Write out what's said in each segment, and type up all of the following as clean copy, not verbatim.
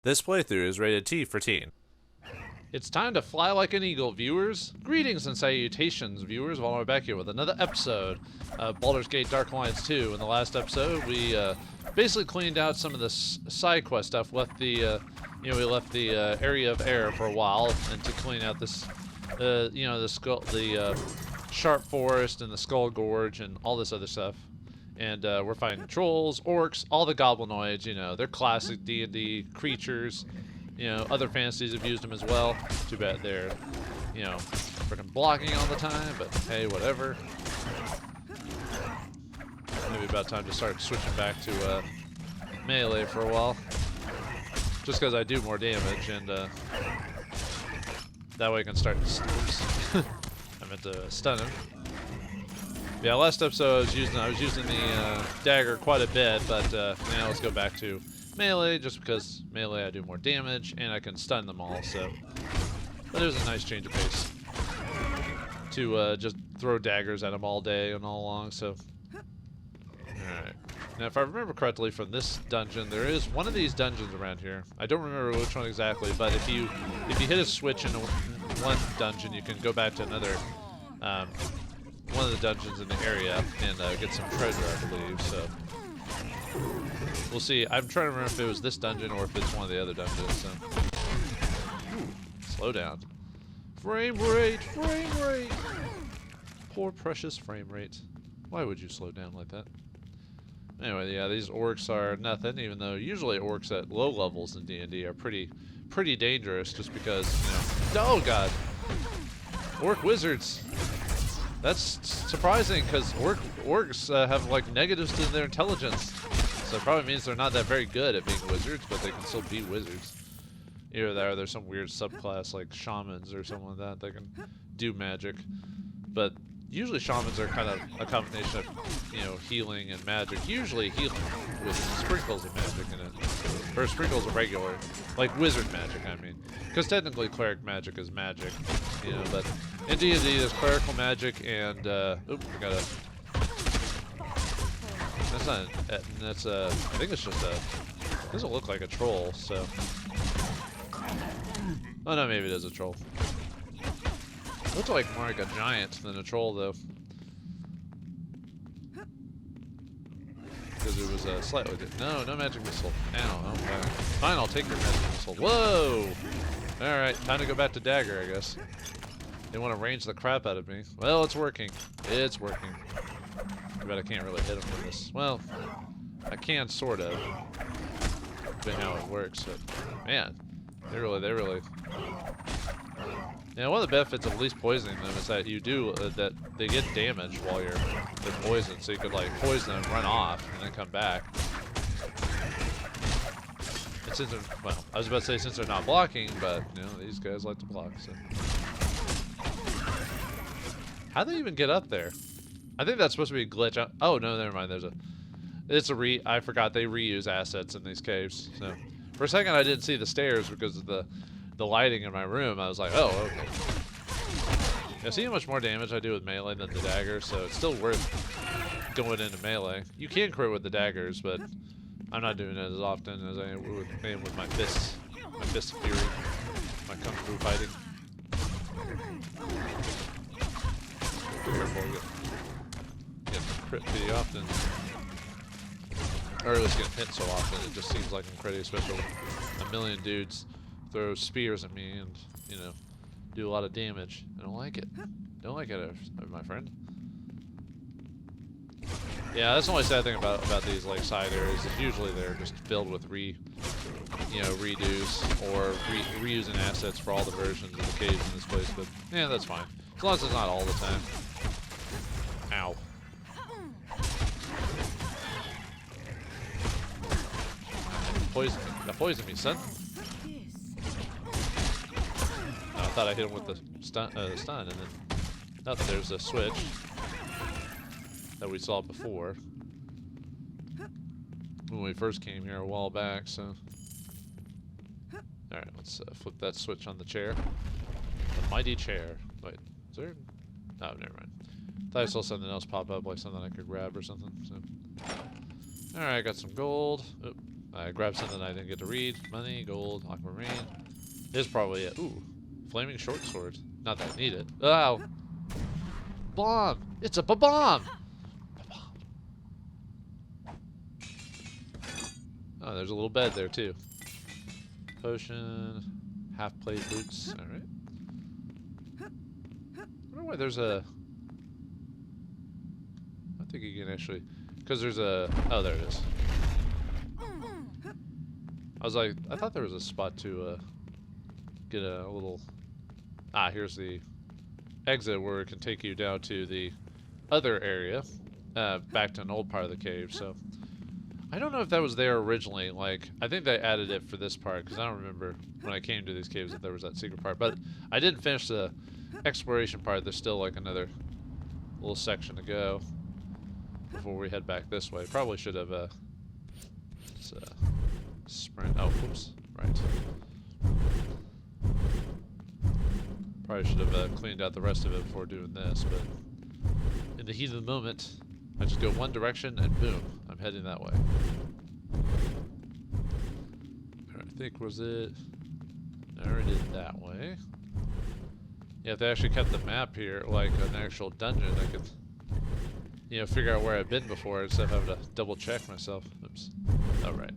This playthrough is rated T for teen. It's time to fly like an eagle, viewers. Greetings and salutations, viewers. While we're back here with another episode of Baldur's Gate Dark Alliance 2. In the last episode, we basically cleaned out some of the side quest stuff. Left the, we left the area of air for a while, and to clean out this, the sharp forest and the skull gorge and all this other stuff. And we're fighting trolls, orcs, all the goblinoids. They're classic D&D creatures. Other fantasies have used them as well. Too bad they're, freaking blocking all the time, but hey, whatever. Maybe about time to start switching back to melee for a while. Just because I do more damage, and that way I can start. Oops. I meant to stun him. Yeah, last episode I was using the dagger quite a bit, but now let's go back to melee, just because melee I do more damage and I can stun them all, so that is a nice change of pace to just throw daggers at them all day and all along. So alright, now if I remember correctly from this dungeon, there is one of these dungeons around here. I don't remember which one exactly, but if you hit a switch in one dungeon, you can go back to another one of the dungeons in the area and get some treasure, I believe. So we'll see. I'm trying to remember if it was this dungeon or if it's one of the other dungeons. So ooh, slow down. Frame rate, frame rate. Poor precious frame rate. Why would you slow down like that? Anyway, yeah, these orcs are nothing. Even though usually orcs at low levels in D&D are pretty dangerous, just because oh god, orc wizards. That's surprising, because orcs have like negatives to their intelligence, so it probably means they're not that very good at being wizards, but they can still be wizards. Either that or there's some weird subclass like shamans or something like that that can do magic. But usually shamans are kind of a combination of healing and magic. Usually healing with sprinkles of magic in it, or sprinkles of regular, like wizard magic. I mean, because technically cleric magic is magic, but in D&D there's clerical magic and oop, I got a. That's not. That's I think it's just a. Doesn't look like a troll, so. Oh no, maybe it is a troll. Looks like more like a giant than a troll, though. Because it was slightly different. No magic missile. Ow, okay. Fine, I'll take your magic missile. Whoa! Alright, time to go back to dagger, I guess. They want to range the crap out of me. Well, it's working. It's working. Too bad I can't really hit them with this. Well, I can, sort of. But how it works, but man, they really. One of the benefits of at least poisoning them is that you do that they get damage while they're poisoned, so you could like poison them, run off, and then come back. And since I was about to say since they're not blocking, but these guys like to block. So how'd they even get up there? I think that's supposed to be a glitch. Oh no, never mind. I forgot they reuse assets in these caves. So for a second I didn't see the stairs because of the lighting in my room. I was like, oh, okay. Yeah, see how much more damage I do with melee than the dagger, so it's still worth going into melee. You can crit with the daggers, but I'm not doing it as often as I am with my fists. My fist of fury. My kung fu fighting. Careful, get crit pretty often. Or at least getting hit so often, it just seems like I'm critty, especially with a million dudes throw spears at me and, do a lot of damage. I don't like it. Don't like it, my friend. Yeah, that's the only sad thing about these like side areas is usually they're just filled with redos or reusing assets for all the versions of the caves in this place. But yeah, that's fine as long as it's not all the time. Ow. Poison me, son. I thought I hit him with the stun, and then there's a switch that we saw before when we first came here a while back. So, all right, let's flip that switch on the chair. The mighty chair. Wait, is there? Oh, never mind. Thought I saw something else pop up, like something I could grab or something. So, all right, got some gold. Oh, I grabbed something I didn't get to read. Money, gold, aquamarine. This is probably it. Ooh, flaming short sword. Not that I need it. Oh, bomb! It's a bomb! Oh, there's a little bed there too. Potion, half plate boots. All right. I wonder why there's a. I think you can actually, because there's a. Oh, there it is. I was like, I thought there was a spot to get a little. Ah, here's the exit where it can take you down to the other area, back to an old part of the cave. So I don't know if that was there originally. Like, I think they added it for this part because I don't remember when I came to these caves if there was that secret part. But I didn't finish the exploration part. There's still like another little section to go before we head back this way. Probably should have sprint. Oh, whoops. Right. Probably should have cleaned out the rest of it before doing this, but in the heat of the moment, I just go one direction and boom, I'm heading that way. I think was it. I already did that way. Yeah, if they actually kept the map here like an actual dungeon, I could, you know, figure out where I've been before instead of having to double check myself. Oops. All right.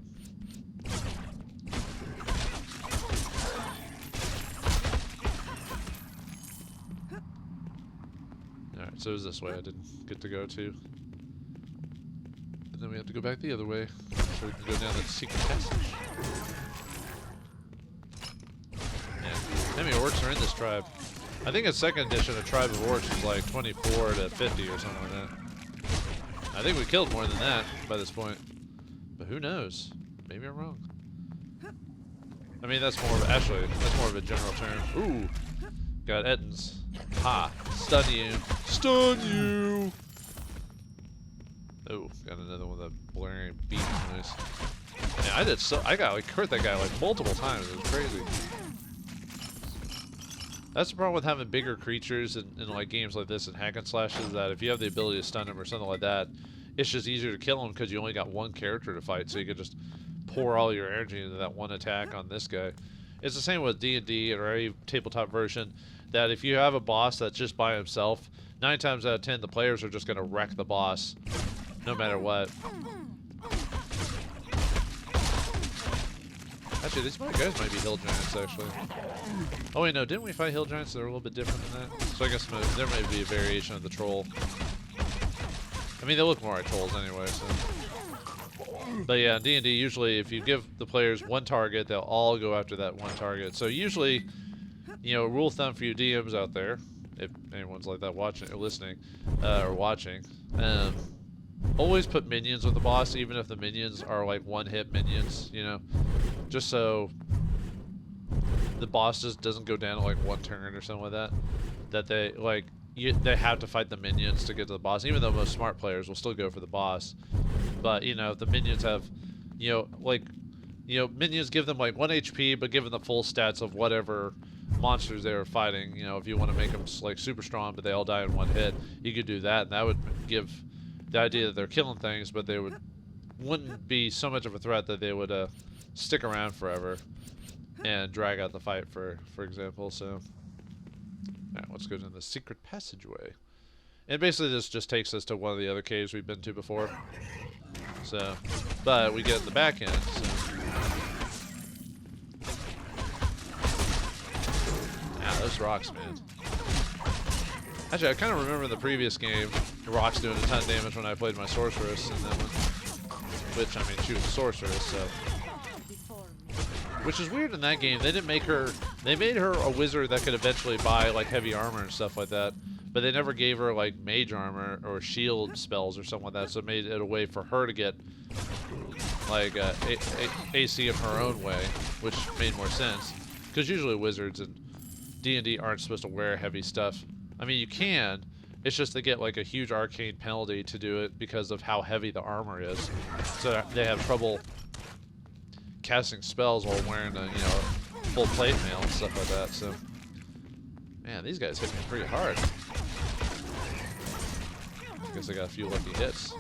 Alright, so it was this way I didn't get to go to. And then we have to go back the other way so we can go down that secret passage. Yeah, how many orcs are in this tribe? I think in 2nd edition a tribe of orcs was like 24 to 50 or something like that. I think we killed more than that by this point. But who knows? Maybe I'm wrong. I mean, that's more of actually, that's more of a general term. Ooh! Got Ettins. Ha! Stun you! Stun you! Oh, got another one of that blaring beat noise. Yeah, I got like hurt that guy like multiple times. It was crazy. That's the problem with having bigger creatures in like games like this and hack and slashes, that if you have the ability to stun them or something like that, it's just easier to kill them because you only got one character to fight, so you can just pour all your energy into that one attack on this guy. It's the same with D&D or any tabletop version, that if you have a boss that's just by himself, 9 times out of 10 the players are just going to wreck the boss no matter what. Actually, these guys might be hill giants, actually. Oh wait, no, didn't we fight hill giants that are a little bit different than that? So I guess there might be a variation of the troll. I mean, they look more like trolls anyway, so. But yeah, in D&D, usually if you give the players one target, they'll all go after that one target. So usually, you know, rule of thumb for you DMs out there, if anyone's like that watching or listening, or watching, always put minions with the boss, even if the minions are like one-hit minions, you know, just so the boss just doesn't go down to like one turn or something like that. That they like they have to fight the minions to get to the boss, even though most smart players will still go for the boss. But you know, if the minions have, you know, like, you know, minions give them like 1 HP, but give them the full stats of whatever monsters they were fighting. You know, if you want to make them like super strong, but they all die in one hit, you could do that, and that would give the idea that they're killing things, but they wouldn't be so much of a threat that they would stick around forever and drag out the fight, for example. So, alright, let's go to the secret passageway. And basically this just takes us to one of the other caves we've been to before. So, but we get in the back end, so. Ah, those rocks, man. Actually, I kind of remember in the previous game, the rocks doing a ton of damage when I played my sorceress in that one. Which, I mean, she was a sorceress, so. Which is weird in that game. They didn't make her, they made her a wizard that could eventually buy like heavy armor and stuff like that. But they never gave her like mage armor or shield spells or something like that. So it made it a way for her to get like AC in her own way, which made more sense. Because usually wizards in D&D aren't supposed to wear heavy stuff. I mean, you can. It's just they get like a huge arcane penalty to do it because of how heavy the armor is. So they have trouble casting spells while wearing a, you know, full plate mail and stuff like that. So, man, these guys hit me pretty hard. Guess I got a few lucky hits.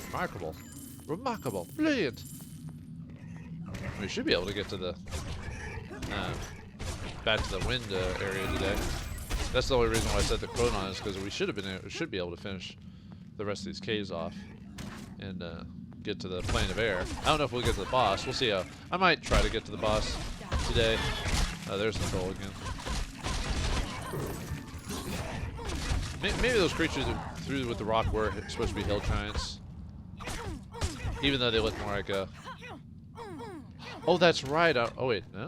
Remarkable. Remarkable. Brilliant. We should be able to get to the back to the wind area today. That's the only reason why I said the quote on is because we should be able to finish the rest of these caves off and get to the plane of air. I don't know if we'll get to the boss. We'll see how. I might try to get to the boss today. There's the troll again. Maybe those creatures that threw with the rock were supposed to be hill giants, even though they look more like a. Oh, that's right. Oh wait, no.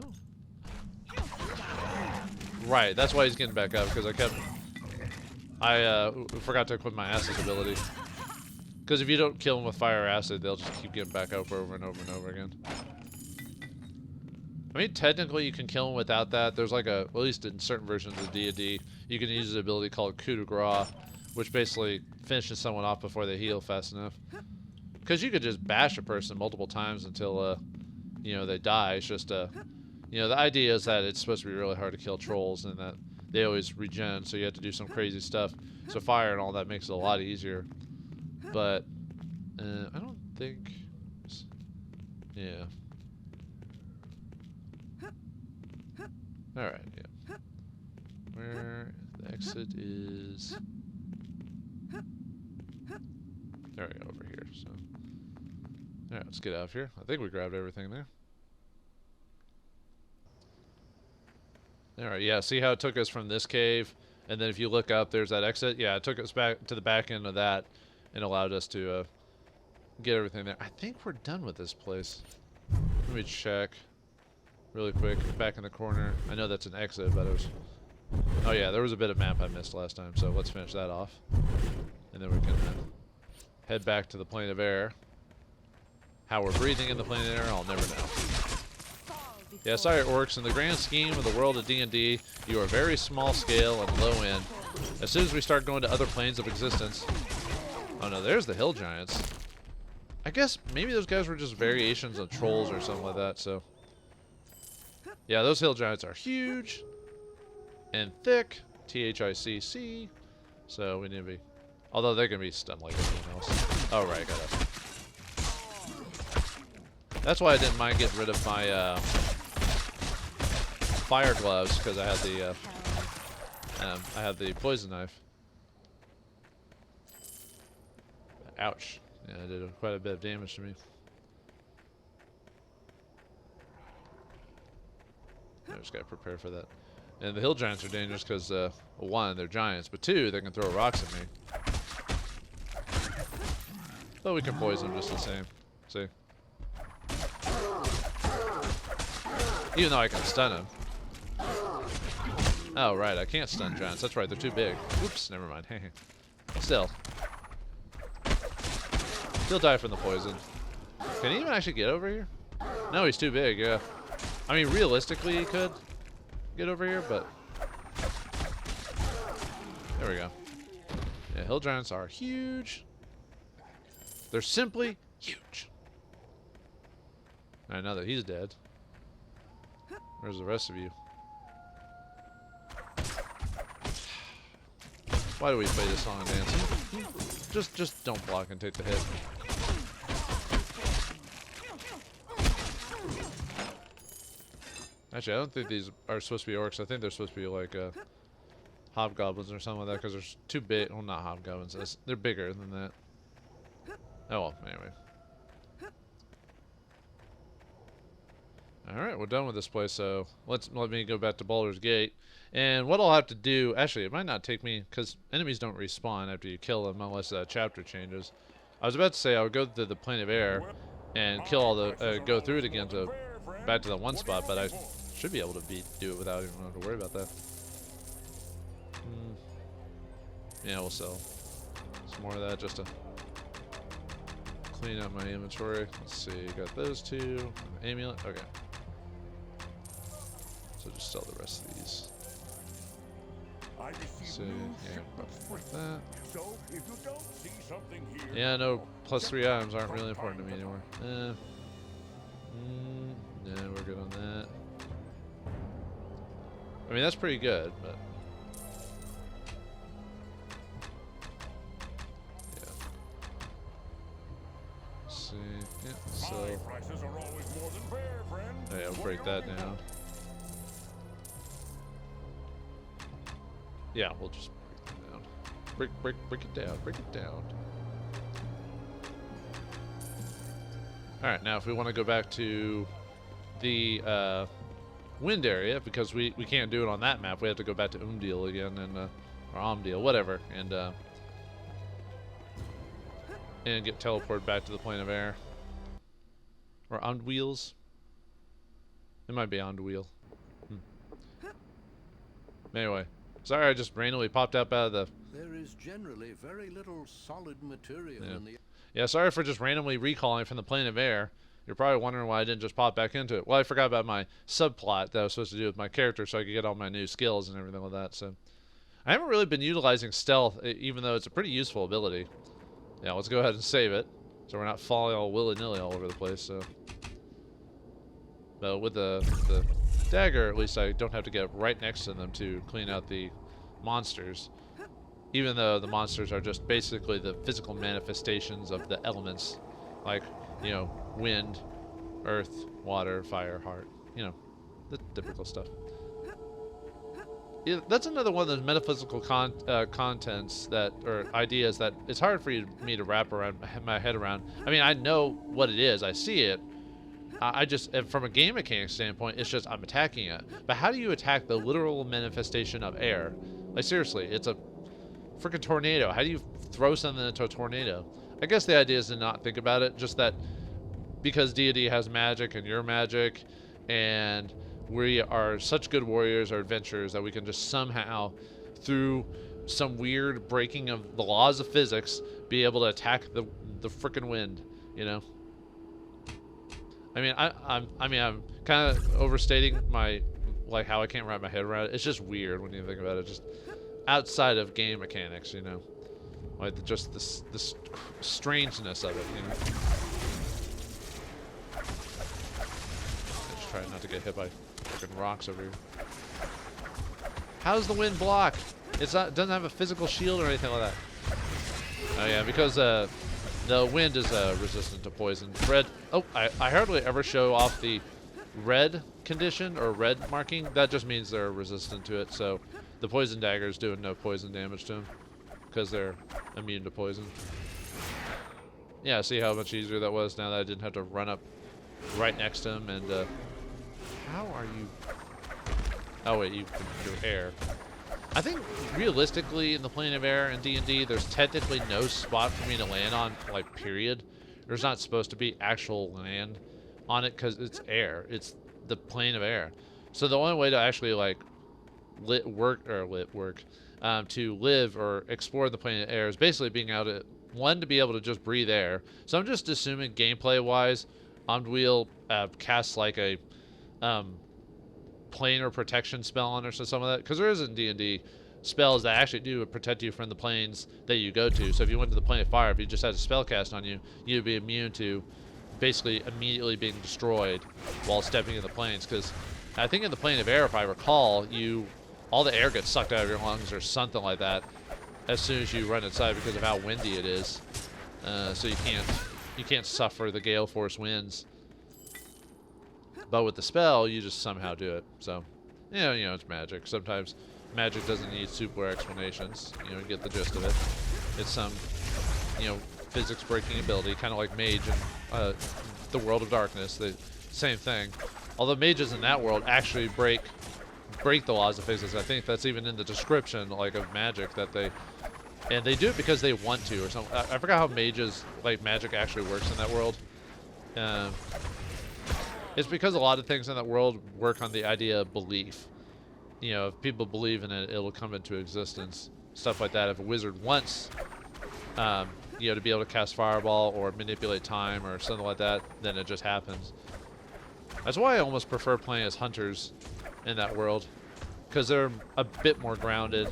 Right, that's why he's getting back up, because I forgot to equip my acid ability. Because if you don't kill them with fire or acid, they'll just keep getting back up over and over and over again. I mean, technically you can kill them without that. There's like at least in certain versions of D&D, you can use an ability called coup de grace, which basically finishes someone off before they heal fast enough. Because you could just bash a person multiple times until, you know, they die. It's just, you know, the idea is that it's supposed to be really hard to kill trolls and that they always regen, so you have to do some crazy stuff. So fire and all that makes it a lot easier. But I don't think... Yeah. Alright, yeah. Where the exit is... There we go, over here. So, alright, let's get out of here. I think we grabbed everything there. Alright, yeah, see how it took us from this cave, and then if you look up, there's that exit? Yeah, it took us back to the back end of that, and allowed us to get everything there. I think we're done with this place. Let me check really quick. Back in the corner. I know that's an exit, but it was... Oh yeah, there was a bit of map I missed last time, so let's finish that off. And then we can head back to the plane of air. How we're breathing in the plane of air, I'll never know. Yeah, sorry orcs, in the grand scheme of the world of D&D, you are very small scale and low end. As soon as we start going to other planes of existence... Oh no, there's the hill giants. I guess maybe those guys were just variations of trolls or something like that, so... Yeah, those hill giants are huge and thick. T-H-I-C-C. So we need to be... Although they're going to be stunned like everyone else. Oh, right, got it. That's why I didn't mind getting rid of my fire gloves, because I had the poison knife. Ouch. Yeah, it did quite a bit of damage to me. I just gotta prepare for that. And the hill giants are dangerous because, well, one, they're giants, but two, they can throw rocks at me. But we can poison them just the same. See? Even though I can stun them. Oh, right, I can't stun giants. That's right, they're too big. Oops, never mind. Still. He'll die from the poison. Can he even actually get over here? No, he's too big, yeah. I mean, realistically, he could get over here, but... There we go. Yeah, hill giants are huge. They're simply huge. I know that he's dead. Where's the rest of you? Why do we play this song and dance? Just don't block and take the hit. Actually, I don't think these are supposed to be orcs. I think they're supposed to be like hobgoblins or something like that, because they're too big. Well, not hobgoblins. They're bigger than that. Oh well, anyway. Alright, we're done with this place, so let me go back to Baldur's Gate. And what I'll have to do, actually, it might not take me, because enemies don't respawn after you kill them unless that chapter changes. I was about to say I would go to the plane of air and kill all the, go through it again to back to that one spot, but I should be able to do it without even having to worry about that. Yeah, we'll sell some more of that just to clean up my inventory. Let's see, got those two. Amulet, okay. So just sell the rest of these. So, yeah, like that. Yeah, no, +3 items aren't really important to me anymore. Yeah, we're good on that. I mean, that's pretty good, but... Yeah. Let's see, yeah, so... break that down. Yeah, we'll just break it down. Break it down. Break it down. Alright, now if we want to go back to the wind area, because we can't do it on that map, we have to go back to Umdil again, and or Omdil, whatever, and get teleported back to the plane of air. Or Ondwheels. It might be Ondwheel. Anyway, sorry I just randomly popped up out of the... There is generally very little solid material in the... Yeah, sorry for just randomly recalling from the plane of air. You're probably wondering why I didn't just pop back into it. Well, I forgot about my subplot that I was supposed to do with my character so I could get all my new skills and everything like that, so... I haven't really been utilizing stealth, even though it's a pretty useful ability. Yeah, let's go ahead and save it, so we're not falling all willy-nilly all over the place, so... But with the dagger, at least I don't have to get right next to them to clean out the monsters. Even though the monsters are just basically the physical manifestations of the elements. Like, you know, wind, earth, water, fire, heart. You know, the typical stuff. Yeah, that's another one of those metaphysical contents that, or ideas that it's hard for me to wrap around my head around. I mean, I know what it is, I see it. I just, from a game mechanic standpoint, it's just I'm attacking it. But how do you attack the literal manifestation of air? Like seriously, it's a freaking tornado. How do you throw something into a tornado? I guess the idea is to not think about it, just that because deity has magic and you're magic, and we are such good warriors or adventurers that we can just somehow, through some weird breaking of the laws of physics, be able to attack the frickin' wind, you know? I mean, I'm kind of overstating my, like, how I can't wrap my head around it. It's just weird when you think about it, just outside of game mechanics, you know? Like, just this strangeness of it, you know? Just try not to get hit by fucking rocks over here. How's the wind block? It doesn't have a physical shield or anything like that. Oh yeah, because the wind is resistant to poison. Red. Oh, I hardly ever show off the red condition or red marking. That just means they're resistant to it. So the poison dagger is doing no poison damage to them because they're immune to poison. Yeah, see how much easier that was now that I didn't have to run up right next to him. And how are you? Oh wait, you're air. I think realistically in the plane of air in D&D, there's technically no spot for me to land on, like, period. There's not supposed to be actual land on it because it's air. It's the plane of air. So the only way to actually, like, to live or explore the plane of air is basically being able to, one, to be able to just breathe air. So I'm just assuming gameplay-wise, Omdwheel casts like a planar protection spell on or something like that, because there is in D&D spells that actually do protect you from the planes that you go to. So if you went to the plane of fire, if you just had a spell cast on you, you'd be immune to basically immediately being destroyed while stepping in the planes. Because I think in the plane of air, if I recall, all the air gets sucked out of your lungs or something like that as soon as you run inside because of how windy it is. So you can't suffer the gale force winds. But with the spell, you just somehow do it. So, you know, it's magic. Sometimes magic doesn't need super explanations. You know, you get the gist of it. It's some, physics-breaking ability, kind of like Mage in the World of Darkness. The same thing. Although mages in that world actually break the laws of physics. I think that's even in the description, like, of magic, that they do it because they want to or something. I forgot how magic actually works in that world. It's because a lot of things in that world work on the idea of belief. You know, if people believe in it, it'll come into existence. Stuff like that. If a wizard wants, to be able to cast Fireball or manipulate time or something like that, then it just happens. That's why I almost prefer playing as hunters in that world, because they're a bit more grounded.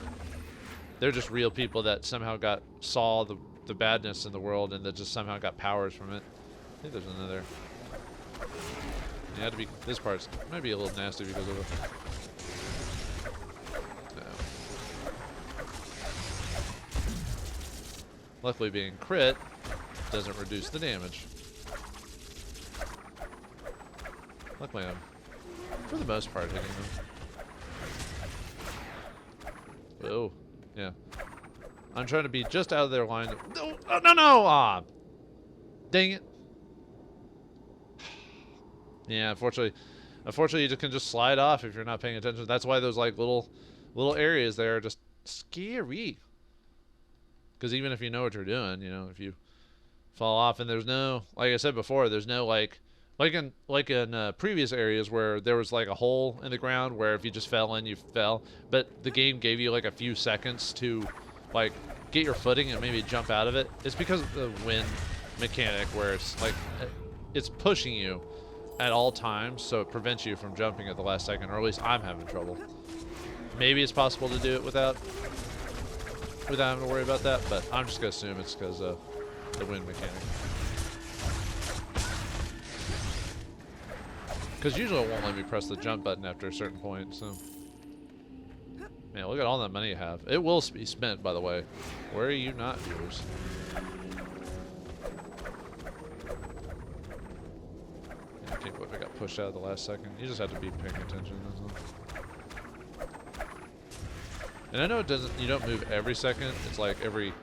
They're just real people that somehow saw the badness in the world and that just somehow got powers from it. I think there's another... Yeah, this part might be a little nasty because of it. Luckily, being crit doesn't reduce the damage. Luckily, I'm for the most part, hitting them. Oh, yeah. I'm trying to be just out of their line. No, no, no! Ah, dang it. Yeah, unfortunately, you can just slide off if you're not paying attention. That's why those like little areas there are just scary. Because even if you know what you're doing, you know, if you fall off and there's no, like I said before, there's no like in previous areas where there was like a hole in the ground where if you just fell in, you fell. But the game gave you like a few seconds to like get your footing and maybe jump out of it. It's because of the wind mechanic where it's like it's pushing you at all times, so it prevents you from jumping at the last second, or at least I'm having trouble. Maybe it's possible to do it without having to worry about that, but I'm just gonna assume it's because of the wind mechanic. Because usually it won't let me press the jump button after a certain point, so. Man, look at all that money you have. It will be spent, by the way. Where are you not, viewers? Yeah, I can't believe I got pushed out at the last second. You just have to be paying attention, that's all. And I know it doesn't, you don't move every second. It's like every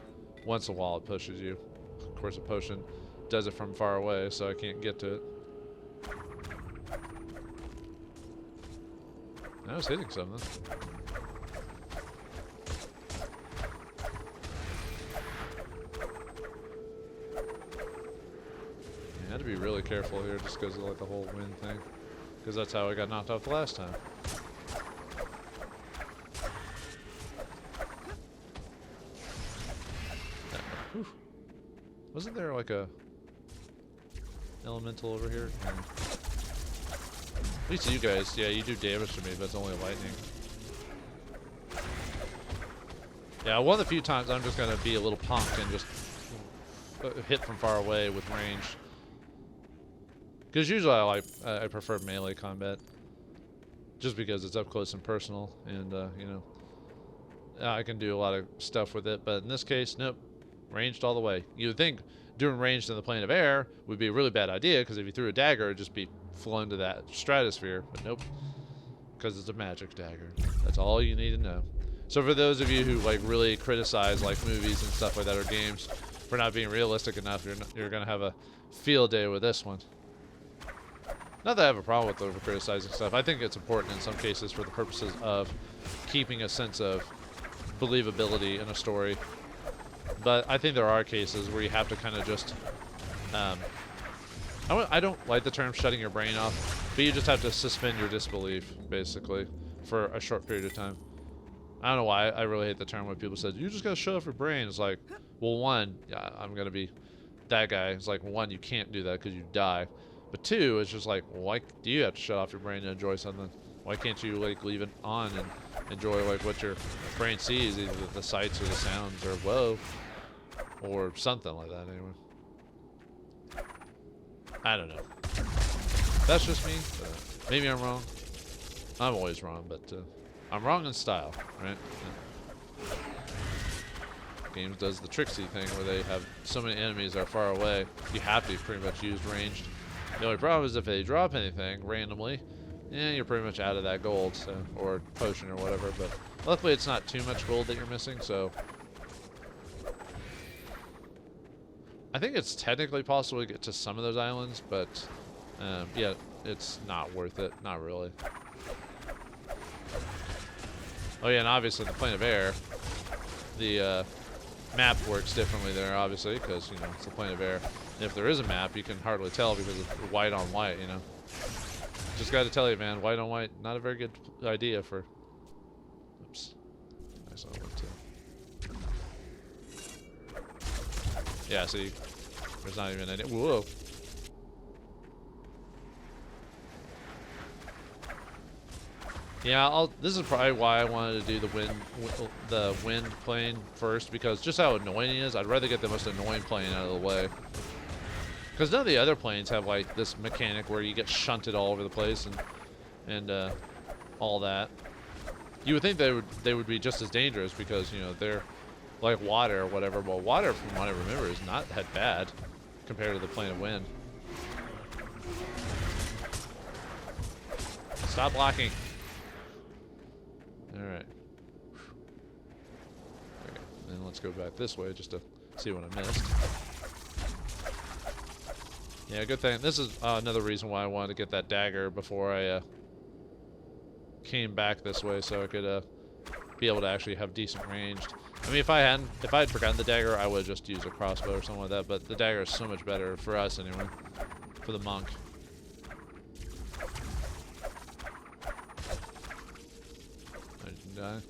once in a while it pushes you. Of course, a potion does it from far away, so I can't get to it. I was hitting something. I had to be really careful here just because of like the whole wind thing. Because that's how I got knocked off the last time. Wasn't there like a elemental over here? No. At least you guys, yeah, you do damage to me, but it's only lightning. Yeah, one of the few times I'm just gonna be a little punk and just hit from far away with range. Because usually I prefer melee combat, just because it's up close and personal, and you know, I can do a lot of stuff with it. But in this case, nope. Ranged all the way. You would think doing ranged in the plane of air would be a really bad idea, because if you threw a dagger, it'd just be flown to that stratosphere. But nope, because it's a magic dagger. That's all you need to know. So for those of you who like really criticize like movies and stuff like that, or games, for not being realistic enough, you're gonna have a field day with this one. Not that I have a problem with over criticizing stuff. I think it's important in some cases for the purposes of keeping a sense of believability in a story. But I think there are cases where you have to kind of just, I don't like the term shutting your brain off, but you just have to suspend your disbelief, basically, for a short period of time. I don't know why, I really hate the term when people say, you just gotta shut off your brain. It's like, well, one, yeah, I'm gonna be that guy. It's like, one, you can't do that because you die. But two, it's just like, why do you have to shut off your brain to enjoy something? Why can't you like leave it on and enjoy like what your brain sees, either the sights or the sounds or whoa, or something like that anyway. I don't know. That's just me. Maybe I'm wrong. I'm always wrong, but I'm wrong in style, right? Yeah. Games does the tricksy thing where they have so many enemies that are far away, you have to pretty much use ranged. The only problem is if they drop anything randomly, yeah, you're pretty much out of that gold, so, or potion or whatever. But luckily, it's not too much gold that you're missing, so I think it's technically possible to get to some of those islands, but yeah, it's not worth it. Not really. Oh yeah, and obviously in the plane of air, the map works differently there, obviously, because you know it's the plane of air. And if there is a map, you can hardly tell because it's white on white, you know. Just got to tell you, man, white on white, not a very good idea for. Oops. Nice on one too. Yeah, see, there's not even any. Whoa. Yeah, this is probably why I wanted to do the wind plane first, because just how annoying it is. I'd rather get the most annoying plane out of the way. Because none of the other planes have like this mechanic where you get shunted all over the place and all that. You would think they would be just as dangerous because you know they're like water or whatever. Well, water, from what I remember, is not that bad compared to the plane of wind. Stop blocking. Alright. Okay, then let's go back this way just to see what I missed. Yeah, good thing. This is another reason why I wanted to get that dagger before I came back this way, so I could be able to actually have decent ranged. I mean, if I had forgotten the dagger, I would have just used a crossbow or something like that. But the dagger is so much better for us anyway, for the monk. I didn't die.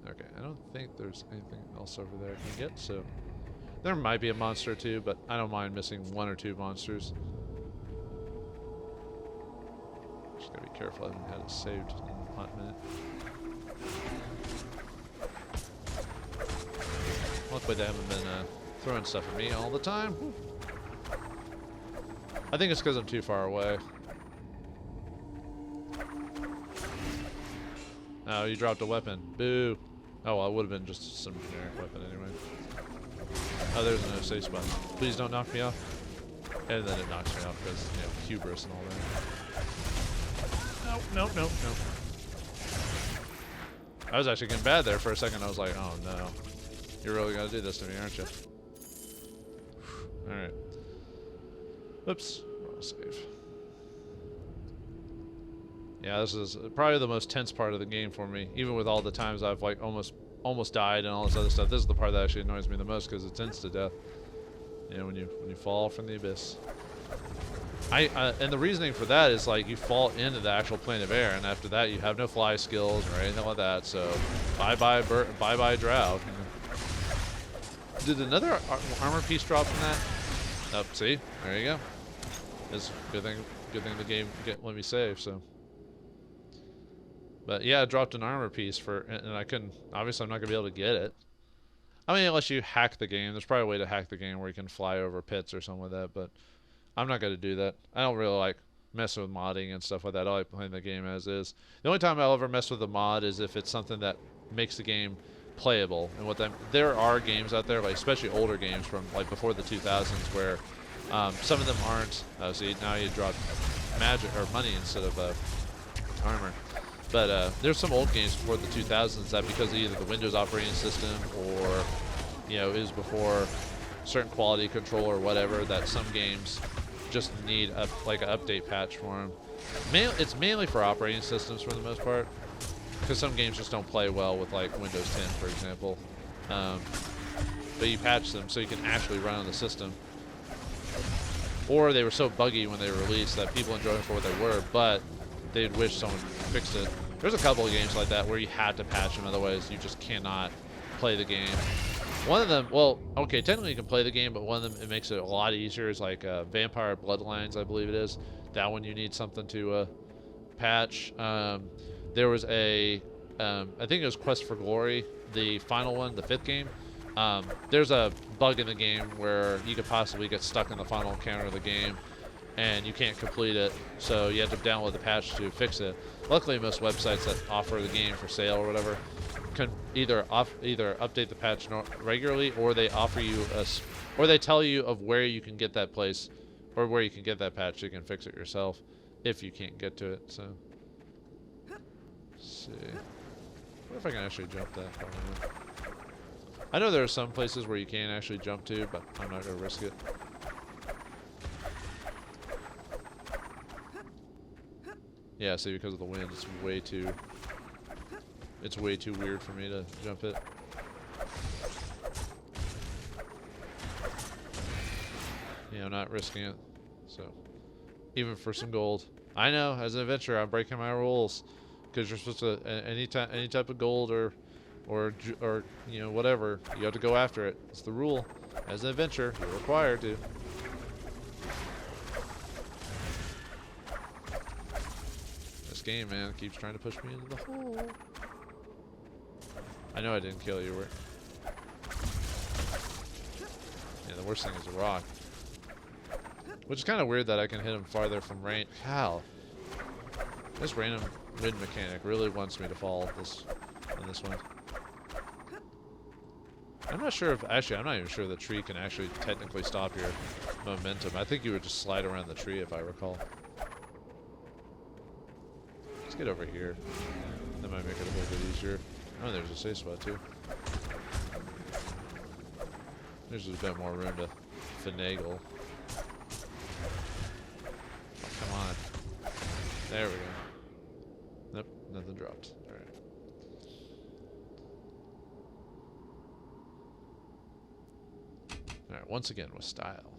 Okay, I don't think there's anything else over there I can get. So there might be a monster too, but I don't mind missing 1 or 2 monsters. Just gotta be careful. I haven't had it saved in a hot minute. Luckily they haven't been throwing stuff at me all the time. I think it's because I'm too far away. Oh, you dropped a weapon. Boo. Oh, well, it would have been just some generic weapon anyway. Oh, there's no safe spot. Please don't knock me off. And then it knocks me off because, you know, hubris and all that. Nope, nope, nope, nope. I was actually getting bad there for a second. I was like, oh no. You're really gonna do this to me, aren't you? Alright. Oops. Wrong save. Yeah, this is probably the most tense part of the game for me. Even with all the times I've like almost died and all this other stuff. This is the part that actually annoys me the most because it's instant death. You know, when you fall from the abyss. And the reasoning for that is like you fall into the actual plane of air, and after that you have no fly skills or anything like that. So bye bye drow. You know. Did another armor piece drop from that? Oh, see, there you go. It's good thing the game let me save. So, but yeah, I dropped an armor piece and I couldn't. Obviously, I'm not gonna be able to get it. I mean, unless you hack the game. There's probably a way to hack the game where you can fly over pits or something like that, but I'm not going to do that. I don't really like messing with modding and stuff like that. I like playing the game as is. The only time I'll ever mess with a mod is if it's something that makes the game playable. And there are games out there, like especially older games from like before the 2000s, where some of them aren't. See, now you drop magic or money instead of armor. But there's some old games before the 2000s that because of either the Windows operating system or, you know, it was before certain quality control or whatever, that some games just need like an update patch for them. It's mainly for operating systems for the most part, because some games just don't play well with like Windows 10, for example. But you patch them so you can actually run on the system. Or they were so buggy when they were released that people enjoyed them for what they were, but they'd wish someone fixed it. There's a couple of games like that where you had to patch them, otherwise you just cannot play the game. One of them, well, okay, technically you can play the game, but one of them, it makes it a lot easier, is like Vampire Bloodlines, I believe it is. That one you need something to patch. There was I think it was Quest for Glory, the final one, the 5th game. There's a bug in the game where you could possibly get stuck in the final encounter of the game, and you can't complete it, so you have to download the patch to fix it. Luckily, most websites that offer the game for sale or whatever can either update the patch regularly, or they offer you or they tell you of where you can get that place, or where you can get that patch. So you can fix it yourself if you can't get to it. So, let's see. What if I can actually jump that? Probably not. I know there are some places where you can actually jump to, but I'm not gonna risk it. Yeah, see, because of the wind, it's way too weird for me to jump it. Yeah, I'm not risking it. So, even for some gold. I know, as an adventurer, I'm breaking my rules, because you're supposed to any type of gold or you know, whatever, you have to go after it. It's the rule. As an adventurer, you're required to. Game, man, keeps trying to push me into the hole. I know I didn't kill you. Yeah, the worst thing is the rock, which is kind of weird that I can hit him farther from range. How? This random wind mechanic really wants me to fall on this one. I'm not sure if I'm not even sure the tree can actually technically stop your momentum. I think you would just slide around the tree, if I recall. Let's get over here. That might make it a little bit easier. Oh, there's a safe spot too. There's just a bit more room to finagle. Come on. There we go. Nope, nothing dropped. Alright. Alright, once again with style.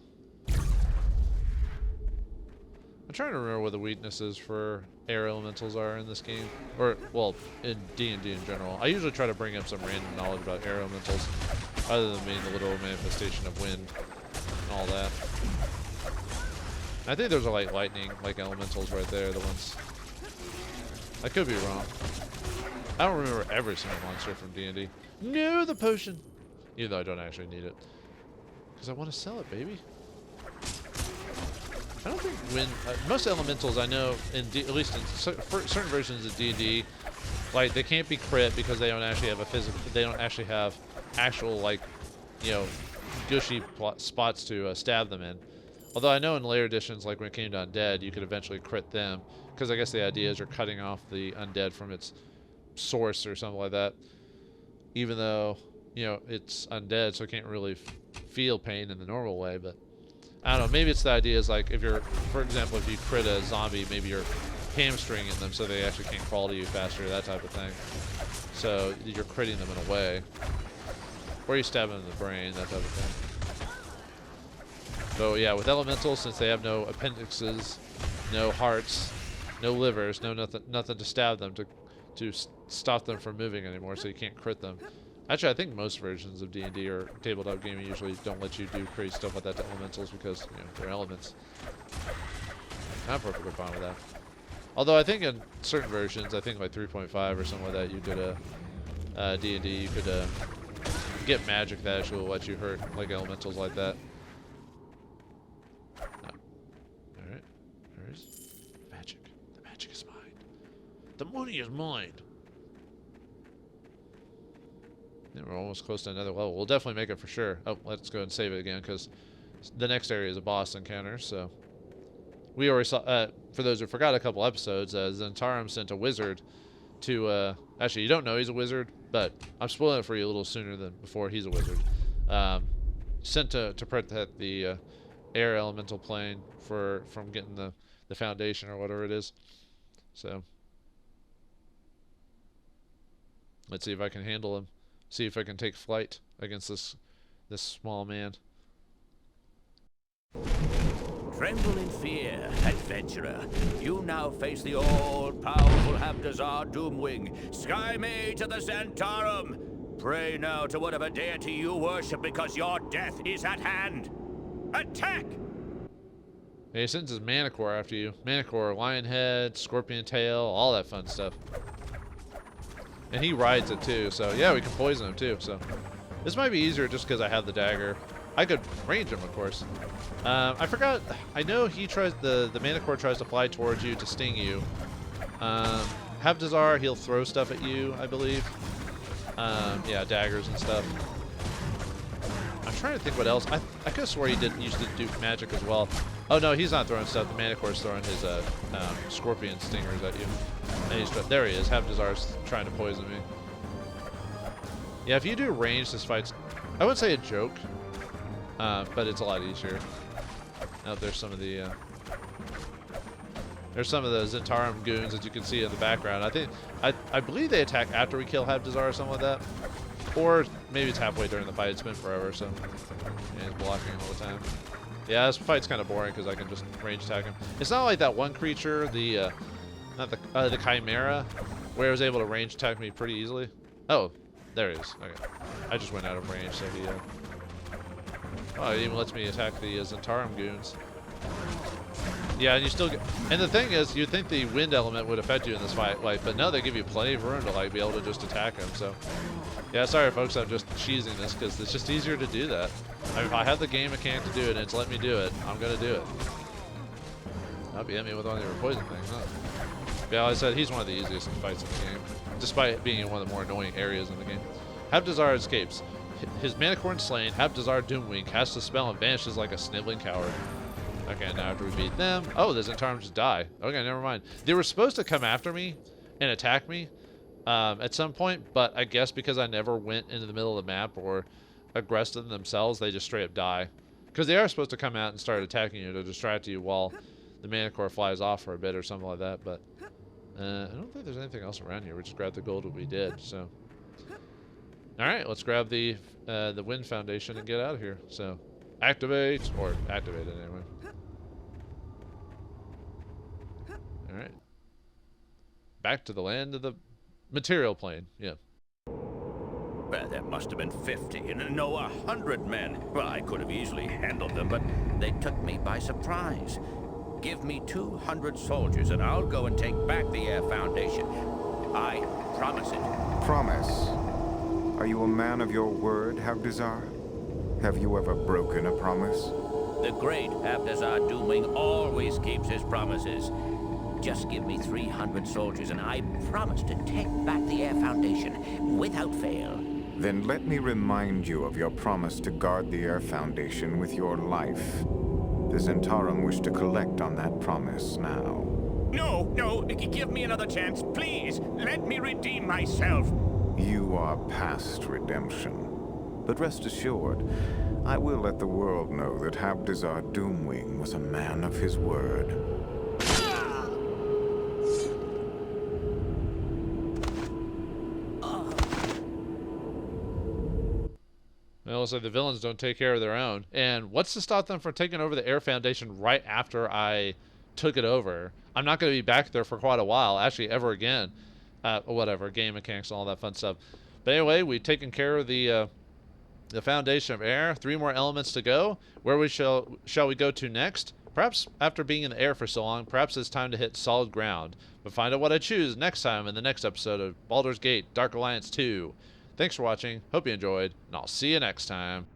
I'm trying to remember what the weaknesses for air elementals are in this game. Or, well, in D&D in general. I usually try to bring up some random knowledge about air elementals, other than being the literal manifestation of wind and all that. I think those are like lightning, like elementals right there, the ones. I could be wrong. I don't remember every single monster from D&D. No, the potion! Even though I don't actually need it. Because I want to sell it, baby. I don't think when most elementals I know, at least in certain versions of D&D, like they can't be crit because they don't actually have a physical. They don't actually have actual like, you know, gushy spots to stab them in. Although I know in later editions, like when it came to undead, you could eventually crit them because I guess the idea is you're cutting off the undead from its source or something like that. Even though you know it's undead, so it can't really feel pain in the normal way, but. I don't know, maybe it's the idea is like if you're, for example, if you crit a zombie, maybe you're hamstringing them so they actually can't crawl to you faster, that type of thing. So you're critting them in a way. Or you stab them in the brain, that type of thing. So yeah, with elementals, since they have no appendixes, no hearts, no livers, no nothing to stab them to stop them from moving anymore, so you can't crit them. Actually, I think most versions of D&D or tabletop gaming usually don't let you do crazy stuff like that to elementals because, you know, they're elements. I'm perfectly fine with that. Although I think in certain versions, I think like 3.5 or something like that, you could, D&D, you could get magic that actually will let you hurt like elementals like that. No. Alright. There is magic. The magic is mine. The money is mine. We're almost close to another level. We'll definitely make it for sure. Oh, let's go and save it again because the next area is a boss encounter. So we already saw. For those who forgot a couple episodes, Zentarum sent a wizard to. Actually, you don't know he's a wizard, but I'm spoiling it for you a little sooner than before he's a wizard. Sent to protect the air elemental plane from getting the foundation or whatever it is. So let's see if I can handle him. See if I can take flight against this small man. Tremble in fear, adventurer. You now face the all-powerful Habdazar Doomwing, Sky Mage of the Zentarum. Pray now to whatever deity you worship because your death is at hand. Attack! He sends his Manticore after you. Manticore, lion head, scorpion tail, all that fun stuff. And he rides it too, so yeah, we can poison him too. So this might be easier just because I have the dagger. I could range him, of course. I forgot. I know he tries the Manticore tries to fly towards you to sting you. Habdazar, he'll throw stuff at you, I believe. Yeah, daggers and stuff. I'm trying to think what else. I could have swore he used to do magic as well. Oh no, he's not throwing stuff. The Manticore's throwing his scorpion stingers at you. And there he is. Habdazar's trying to poison me. Yeah, if you do range, this fight's, I wouldn't say a joke, but it's a lot easier. Oh, there's some of the Zentarum goons that you can see in the background. I believe they attack after we kill Habdazar or something like that, or maybe it's halfway during the fight. It's been forever, so yeah, he's blocking all the time. Yeah, this fight's kind of boring because I can just range attack him. It's not like that one creature, the Chimera, where I was able to range attack me pretty easily. Oh, there he is. Okay, I just went out of range, so he. Oh, it even lets me attack the Zentarum goons. Yeah, and you still get. And the thing is, you'd think the wind element would affect you in this fight, like, but no, they give you plenty of room to like be able to just attack him. So, yeah, sorry folks, I'm just cheesing this because it's just easier to do that. I mean, if I have the game mechanic to do it and it's let me do it, I'm gonna do it. I'll be at me with one of your poison things, huh? Yeah, like I said, he's one of the easiest fights in the game, despite being in one of the more annoying areas in the game. Habdazar escapes. His Manticore slain, Habdazar Doomwing casts a spell and vanishes like a sniveling coward. Okay, now after we beat them... Oh, the Zentarum just die. Okay, never mind. They were supposed to come after me and attack me at some point, but I guess because I never went into the middle of the map or aggressed them themselves, they just straight up die. Because they are supposed to come out and start attacking you to distract you while the mana core flies off for a bit or something like that, but I don't think there's anything else around here. We just grabbed the gold that we did, so... Alright, let's grab the Wind Foundation and get out of here. So, activate, or activate it anyway. Alright. Back to the land of the material plane, yeah. Well, there must have been 50, and no, 100 men. Well, I could have easily handled them, but they took me by surprise. Give me 200 soldiers, and I'll go and take back the Air Foundation. I promise it. Promise? Are you a man of your word, Habdazar? Have you ever broken a promise? The great Habdazar Doomwing always keeps his promises. Just give me 300 soldiers, and I promise to take back the Air Foundation without fail. Then let me remind you of your promise to guard the Air Foundation with your life. The Zentarum wish to collect on that promise now. No, give me another chance, please. Let me redeem myself. You are past redemption. But rest assured, I will let the world know that Habdazar Doomwing was a man of his word. Well, looks like the villains don't take care of their own. And what's to stop them from taking over the Air Foundation right after I took it over? I'm not going to be back there for quite a while, actually, ever again. Whatever, game mechanics and all that fun stuff. But anyway, we've taken care of the Foundation of Air. 3 more elements to go. Where shall we go to next? Perhaps after being in the air for so long, perhaps it's time to hit solid ground. But find out what I choose next time in the next episode of Baldur's Gate Dark Alliance 2. Thanks for watching, hope you enjoyed, and I'll see you next time.